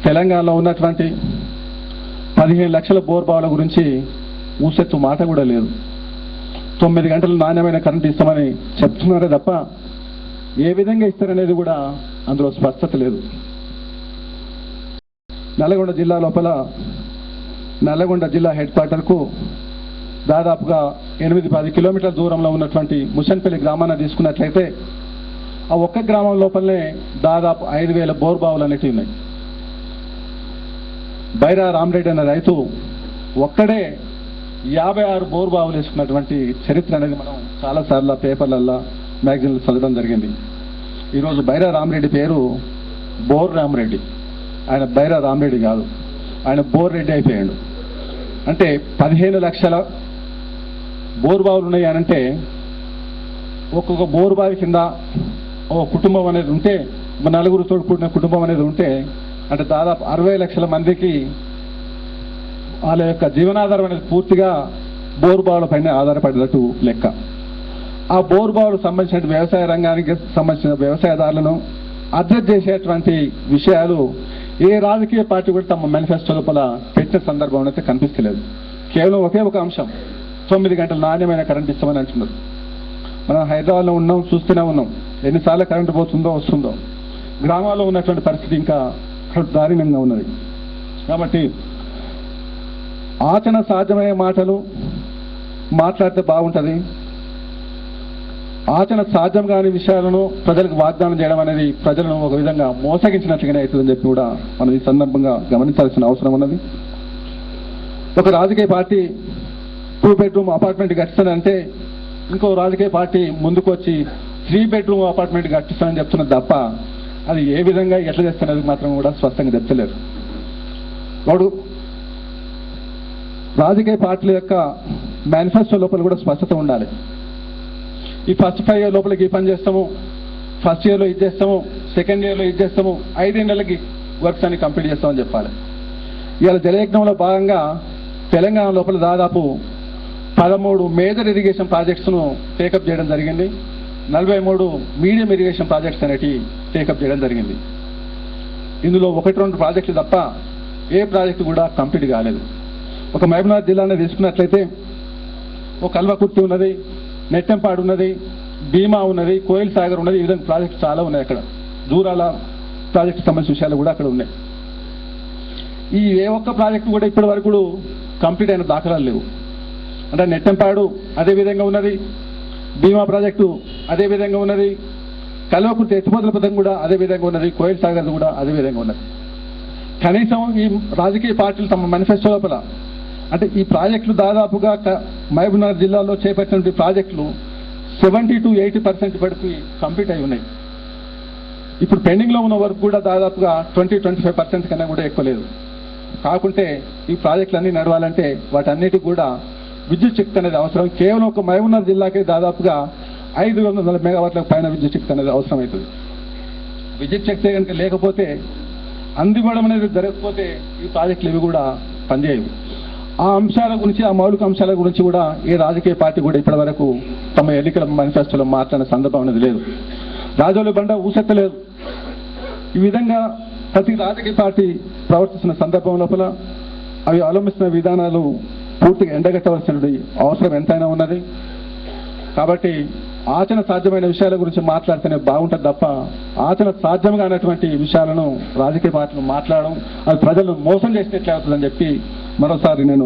తెలంగాణలో ఉన్నటువంటి 15 లక్షల బోర్బావుల గురించి ఊసెత్తు మాట కూడా లేదు. 9 గంటలు నాణ్యమైన కరెంటు ఇస్తామని చెప్తున్నారే తప్ప ఏ విధంగా ఇస్తారనేది కూడా అందులో స్పష్టత లేదు. నల్గొండ జిల్లా లోపల నల్గొండ జిల్లా హెడ్ క్వార్టర్కు దాదాపుగా 8-10 కిలోమీటర్ల దూరంలో ఉన్నటువంటి ముషన్పల్లి గ్రామాన్ని తీసుకున్నట్లయితే ఆ ఒక్క గ్రామం లోపలనే దాదాపు 5,000 బోర్బావులు అనేవి ఉన్నాయి. బైరా రామరెడ్డి అనే రైతు ఒక్కడే 56 బోర్బావులు వేసుకున్నటువంటి చరిత్ర అనేది మనం చాలాసార్లు పేపర్లల్లో మ్యాగజైన్లు చదవడం జరిగింది. ఈరోజు బైరా రామరెడ్డి పేరు బోర్ రామరెడ్డి. ఆయన బైరా రామరెడ్డి కాదు, ఆయన బోర్ రెడ్డి అయిపోయాడు. అంటే 15 లక్షల బోర్బావులు ఉన్నాయి అనంటే ఒక్కొక్క బోర్బావి కింద ఓ కుటుంబం అనేది ఉంటే, నలుగురు తోడుకుంటున్న కుటుంబం అనేది ఉంటే అంటే దాదాపు 60 లక్షల మందికి వాళ్ళ యొక్క జీవనాధారం అనేది పూర్తిగా బోర్బావుల పైన ఆధారపడినట్టు లెక్క. ఆ బోర్బావులకు సంబంధించిన వ్యవసాయ రంగానికి సంబంధించిన వ్యవసాయదారులను అడ్రస్ చేసేటువంటి విషయాలు ఏ రాజకీయ పార్టీ కూడా తమ మేనిఫెస్టో లోపల పెట్టిన సందర్భం అయితే కనిపిస్తలేదు. కేవలం ఒకే ఒక అంశం, 9 గంటలు నాణ్యమైన కరెంట్ ఇస్తామని అంటున్నారు. మనం హైదరాబాద్లో ఉన్నాం, చూస్తూనే ఉన్నాం ఎన్నిసార్లు కరెంటు పోతుందో వస్తుందో. గ్రామాల్లో ఉన్నటువంటి పరిస్థితి ఇంకా దారుణంగా ఉన్నది. కాబట్టి ఆచరణ సాధ్యమయ్యే మాటలు మాట్లాడితే బాగుంటుంది. ఆచరణ సాధ్యం కాని విషయాలను ప్రజలకు వాగ్దానం చేయడం అనేది ప్రజలను ఒక విధంగా మోసగించినట్లుగానే అవుతుందని చెప్పి కూడా మనం ఈ సందర్భంగా గమనించాల్సిన అవసరం ఉన్నది. ఒక రాజకీయ పార్టీ 2 బెడ్రూమ్ అపార్ట్మెంట్ కట్టిస్తానంటే ఇంకో రాజకీయ పార్టీ ముందుకు వచ్చి 3 బెడ్రూమ్ అపార్ట్మెంట్ కట్టిస్తానని చెప్తున్నది తప్ప అది ఏ విధంగా ఎట్లా చేస్తున్నది మాత్రం కూడా స్పష్టంగా చెప్తలేరు. వాడు రాజకీయ పార్టీల యొక్క మేనిఫెస్టో లోపల కూడా స్పష్టత ఉండాలి. ఈ ఫస్ట్ 5 ఇయర్ లోపలికి ఈ పని చేస్తాము, ఫస్ట్ ఇయర్లో ఇది చేస్తాము, సెకండ్ ఇయర్లో ఇది చేస్తాము, 5 నెలలకి వర్క్స్ అన్ని కంప్లీట్ చేస్తామని చెప్పాలి. ఇవాళ జలయజ్ఞంలో భాగంగా తెలంగాణ లోపల దాదాపు 13 మేజర్ ఇరిగేషన్ ప్రాజెక్ట్స్ను టేకప్ చేయడం జరిగింది. 43 మీడియం ఇరిగేషన్ ప్రాజెక్ట్స్ అనేవి టేకప్ చేయడం జరిగింది. ఇందులో 1-2 ప్రాజెక్టులు తప్ప ఏ ప్రాజెక్టు కూడా కంప్లీట్ కాలేదు. ఒక మహబూబ్నగర్ జిల్లాని తీసుకున్నట్లయితే ఒక కల్వకుర్తి ఉన్నది, నెట్టెంపాడు ఉన్నది, భీమా ఉన్నది, కోయిల్ సాగర్ ఉన్నది. ఈ విధంగా ప్రాజెక్ట్స్ చాలా ఉన్నాయి. అక్కడ దూరాల ప్రాజెక్టు సంబంధించిన విషయాలు కూడా అక్కడ ఉన్నాయి. ఈ ఏ ఒక్క ప్రాజెక్టు కూడా ఇప్పటి వరకు కంప్లీట్ అయిన దాఖలాలు లేవు. అంటే నెట్టెంపాడు అదే విధంగా ఉన్నది, భీమా ప్రాజెక్టు అదే విధంగా ఉన్నది, కల్వకుర్తి ఎత్తిపోతల పథకం కూడా అదే విధంగా ఉన్నది, కోయిల్ సాగర్ కూడా అదే విధంగా ఉన్నది. కనీసం ఈ రాజకీయ పార్టీలు తమ మేనిఫెస్టో లోపల అంటే ఈ ప్రాజెక్టులు దాదాపుగా మహబూబ్నగర్ జిల్లాలో చేపట్టిన ప్రాజెక్టులు 70 to 80% వరకు కంప్లీట్ అయి ఉన్నాయి. ఇప్పుడు పెండింగ్లో ఉన్న వరకు కూడా దాదాపుగా 20-25% కన్నా కూడా ఎక్కువ లేదు. కాకుంటే ఈ ప్రాజెక్టులన్నీ నడవాలంటే వాటన్నిటికి కూడా విద్యుత్ శక్తి అనేది అవసరం. కేవలం ఒక మహబూబ్నగర్ జిల్లాకే దాదాపుగా 500 మెగావాట్ల పైన విద్యుత్ శక్తి అనేది అవసరం అవుతుంది. విద్యుత్ శక్తి కనుక లేకపోతే అందివ్వడం అనేది జరగకపోతే ఈ ప్రాజెక్టులు ఇవి కూడా పనిచేయవు. ఆ అంశాల గురించి, ఆ మౌలిక అంశాల గురించి కూడా ఏ రాజకీయ పార్టీ కూడా ఇప్పటి వరకు తమ ఎన్నికల మేనిఫెస్టోలో మాట్లాడిన సందర్భం అనేది లేదు. రాజోలు బండ ఊసెత్తలేదు. ఈ విధంగా ప్రతి రాజకీయ పార్టీ ప్రవర్తిస్తున్న సందర్భం లోపల అవి అవలంబిస్తున్న విధానాలు పూర్తిగా ఎండగట్టవలసిన అవసరం ఎంతైనా ఉన్నది. కాబట్టి ఆచరణ సాధ్యమైన విషయాల గురించి మాట్లాడితేనే బాగుంటుంది తప్ప ఆచరణ సాధ్యం కానటువంటి విషయాలను రాజకీయ పార్టీలు మాట్లాడడం అది ప్రజలను మోసం చేసినట్లే అవుతుందని చెప్పి మరోసారి నేను